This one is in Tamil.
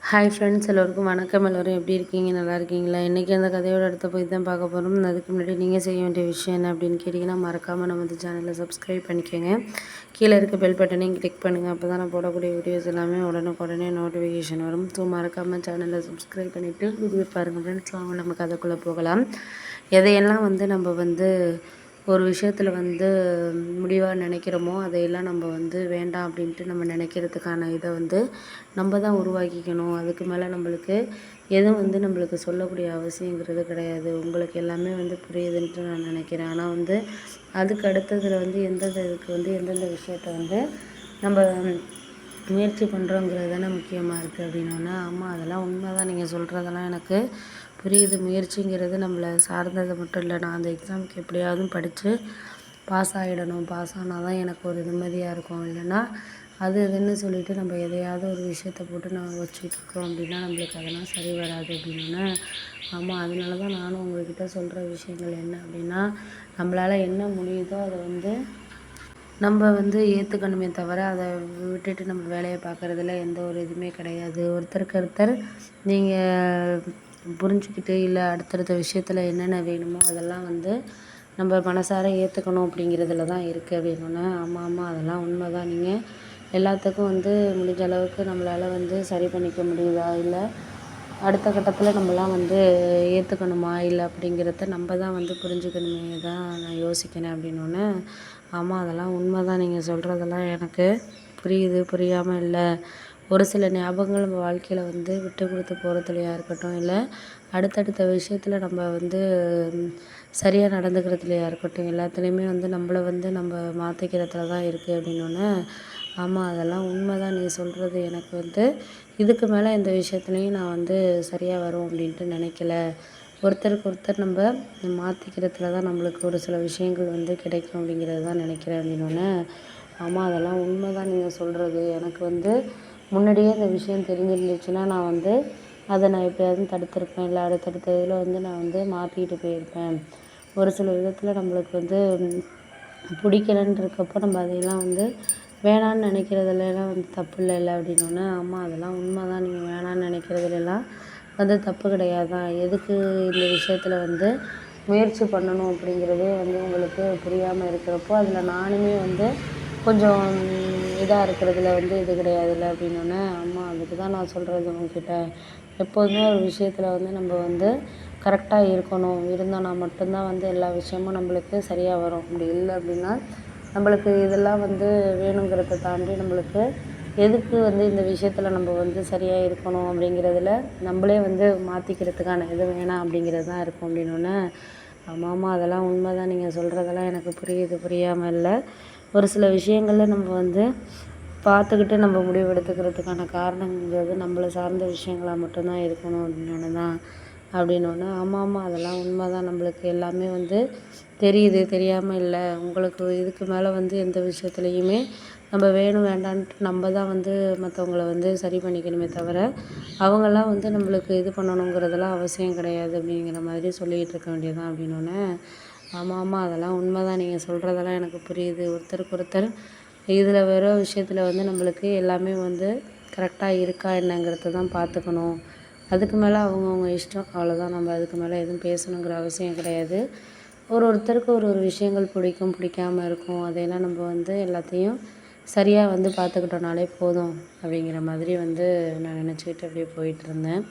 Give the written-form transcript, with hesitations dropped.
ஹாய் ஃப்ரெண்ட்ஸ், எல்லோருக்கும் வணக்கம். எல்லோரும் எப்படி இருக்கீங்க? நல்லா இருக்கீங்களா? இன்றைக்கி அந்த கதையோட அடுத்த போய் தான் பார்க்க போகிறோம். அதுக்கு முன்னாடி நீங்கள் செய்ய வேண்டிய விஷயம் என்ன அப்படின்னு கேட்டிங்கன்னா, மறக்காமல் நம்ம இந்த சேனலை சப்ஸ்கிரைப் பண்ணிக்கோங்க. கீழே இருக்க பெல் பட்டனையும் கிளிக் பண்ணுங்கள். அப்போ தான் நான் போடக்கூடிய வீடியோஸ் எல்லாமே உடனுக்குடனே நோட்டிஃபிகேஷன் வரும். ஸோ மறக்காமல் சேனலை சப்ஸ்கிரைப் பண்ணிவிட்டு வீடியோ பாருங்கள் ஃப்ரெண்ட்ஸ். வாங்க நம்ம கதைக்குள்ளே போகலாம். எதையெல்லாம் நம்ம ஒரு விஷயத்தில் முடிவாக நினைக்கிறோமோ அதையெல்லாம் நம்ம வேண்டாம் அப்படின்ட்டு நம்ம நினைக்கிறதுக்கான இதை நம்ம தான் உருவாக்கிக்கணும். அதுக்கு மேலே நம்மளுக்கு எதுவும் நம்மளுக்கு சொல்லக்கூடிய அவசியங்கிறது கிடையாது. உங்களுக்கு எல்லாமே புரியுதுன்ட்டு நான் நினைக்கிறேன். ஆனால் அதுக்கு அடுத்ததில் எந்தெந்த இதுக்கு எந்தெந்த விஷயத்த நம்ம முயற்சி பண்ணுறோங்கிறது தானே முக்கியமாக இருக்குது அப்படின்னோடனே, ஆமாம் அதெல்லாம் உண்மை தான், நீங்கள் சொல்கிறதெல்லாம் எனக்கு புரியுது. முயற்சிங்கிறது நம்மளை சார்ந்தது மட்டும் இல்லை. நான் அந்த எக்ஸாமுக்கு எப்படியாவது படித்து பாஸ் ஆகிடணும். பாஸ் ஆனால் தான் எனக்கு ஒரு நிம்மதியாக இருக்கும். இல்லைன்னா அது இதுன்னு சொல்லிவிட்டு நம்ம எதையாவது ஒரு விஷயத்த போட்டு நம்ம வச்சுக்கிட்டு இருக்கோம் அப்படின்னா நம்மளுக்கு அதெல்லாம் சரி வராது அப்படின்னோடனே, ஆமாம் அதனால தான் நானும் உங்கள்கிட்ட சொல்கிற விஷயங்கள் என்ன அப்படின்னா, நம்மளால் என்ன முடியுதோ அதை நம்ம ஏற்றுக்கணுமே தவிர அதை விட்டுட்டு நம்ம வேலையை பார்க்குறதுல எந்த ஒரு இதுவுமே கிடையாது. ஒருத்தருக்கு ஒருத்தர் நீங்கள் புரிஞ்சுக்கிட்டு இல்லை அடுத்தடுத்த விஷயத்தில் என்னென்ன வேணுமோ அதெல்லாம் நம்ம மனசார ஏற்றுக்கணும் அப்படிங்கிறதுல தான் இருக்குது அப்படின்னோடனே, ஆமாம் ஆமாம் அதெல்லாம் உண்மை தான். நீங்கள் எல்லாத்துக்கும் முடிஞ்ச அளவுக்கு நம்மளால் சரி பண்ணிக்க முடியுதா, இல்லை அடுத்த கட்டத்தில் நம்மலாம் ஏற்றுக்கணுமா இல்லை அப்படிங்கிறத நம்ம தான் புரிஞ்சுக்கணுமே தான் நான் யோசிக்கிறேன் அப்படின்னோடனே, ஆமாம் அதெல்லாம் உண்மை தான். நீங்கள் சொல்கிறதெல்லாம் எனக்கு புரியுது, புரியாமல் இல்லை. ஒரு சில ஞாபகங்கள் நம்ம வாழ்க்கையில் விட்டு கொடுத்து போகிறதுலையா இருக்கட்டும், இல்லை அடுத்தடுத்த விஷயத்தில் நம்ம சரியாக நடந்துக்கிறதுலையா இருக்கட்டும், எல்லாத்துலேயுமே நம்மளை நம்ம மாற்றிக்கிறதுல தான் இருக்குது அப்படின்னோடனே, ஆமாம் அதெல்லாம் உண்மை தான். நீ சொல்கிறது எனக்கு இதுக்கு மேலே இந்த விஷயத்துலையும் நான் சரியாக வரும் அப்படின்ட்டு நினைக்கல. ஒருத்தருக்கு ஒருத்தர் நம்ம மாற்றிக்கிறதுல தான் நம்மளுக்கு ஒரு சில விஷயங்கள் கிடைக்கும் அப்படிங்கிறது தான் நினைக்கிறேன் அப்படின்னோடனே, ஆமாம் அதெல்லாம் உண்மை தான் நீங்கள் சொல்கிறது. எனக்கு முன்னாடியே இந்த விஷயம் தெரிஞ்சிருந்துச்சுன்னா நான் அதை நான் எப்படியாவது தடுத்திருப்பேன். இல்லை அடுத்தடுத்த இதில் நான் மாற்றிக்கிட்டு போயிருப்பேன். ஒரு சில விதத்தில் நம்மளுக்கு பிடிக்கலன்னு இருக்கப்போ நம்ம அதையெல்லாம் வேணான்னு நினைக்கிறதுலலாம் தப்பு இல்லைல்ல அப்படின்னோடனே, ஆமாம் அதெல்லாம் உண்மை தான். நீங்கள் வேணான்னு நினைக்கிறதுலலாம் தப்பு கிடையாது தான். எதுக்கு இந்த விஷயத்தில் முயற்சி பண்ணணும் அப்படிங்கிறதே உங்களுக்கு புரியாமல் இருக்கிறப்போ அதில் நானுமே கொஞ்சம் இதாக இருக்கிறதுல இது கிடையாதுல்ல அப்படின்னோடனே, ஆமாம் அதுக்கு தான் நான் சொல்கிறது உங்ககிட்ட. எப்போதுமே ஒரு விஷயத்தில் நம்ம கரெக்டாக இருக்கணும். இருந்தோன்னா மட்டும்தான் எல்லா விஷயமும் நம்மளுக்கு சரியாக வரும். அப்படி இல்லை அப்படின்னா நம்மளுக்கு இதெல்லாம் வேணுங்கிறத தாண்டி நம்மளுக்கு எதுக்கு இந்த விஷயத்தில் நம்ம சரியாக இருக்கணும் அப்படிங்கிறதுல நம்மளே மாற்றிக்கிறதுக்கான இது வேணாம் அப்படிங்கிறது தான் இருக்கும் அப்படின்னோடனே, ஆமாம் அதெல்லாம் உண்மை தான். நீங்கள் சொல்கிறதெல்லாம் எனக்கு புரியுது, புரியாமல் இல்லை. ஒரு சில விஷயங்களில் நம்ம பார்த்துக்கிட்டு நம்ம முடிவு எடுத்துக்கிறதுக்கான காரணங்கிறது நம்மளை சார்ந்த விஷயங்களாக மட்டும்தான் இருக்கணும் அப்படின்னோடனே, ஆமாம் ஆமாம் அதெல்லாம் உண்மை தான். நம்மளுக்கு எல்லாமே தெரியுது, தெரியாமல் இல்லை. உங்களுக்கு இதுக்கு மேலே எந்த விஷயத்துலையுமே நம்ம வேணும் வேண்டான்ட்டு நம்ம தான் மற்றவங்கள சரி பண்ணிக்கணுமே தவிர அவங்கெல்லாம் நம்மளுக்கு இது பண்ணணுங்கிறதெல்லாம் அவசியம் கிடையாது அப்படிங்கிற மாதிரி சொல்லிகிட்டு இருக்க வேண்டியதான் அப்படின்னோடனே, ஆமாம் ஆமாம் அதெல்லாம் உண்மை தான். நீங்கள் சொல்கிறதெல்லாம் எனக்கு புரியுது. ஒருத்தருக்கு ஒருத்தர் இதில் வேறு விஷயத்தில் நம்மளுக்கு எல்லாமே கரெக்டாக இருக்கா என்னங்கிறத தான் பார்த்துக்கணும். அதுக்கு மேலே அவங்கவுங்க இஷ்டம், அவ்வளோதான். நம்ம அதுக்கு மேலே எதுவும் பேசணுங்கிற அவசியம் கிடையாது. ஒருத்தருக்கு ஒரு விஷயங்கள் பிடிக்கும், பிடிக்காமல் இருக்கும். அதையெல்லாம் நம்ம எல்லாத்தையும் சரியாக பார்த்துக்கிட்டோனாலே போதும் அப்படிங்கிற மாதிரி நான் நினச்சிக்கிட்டு அப்படியே போயிட்டுருந்தேன்.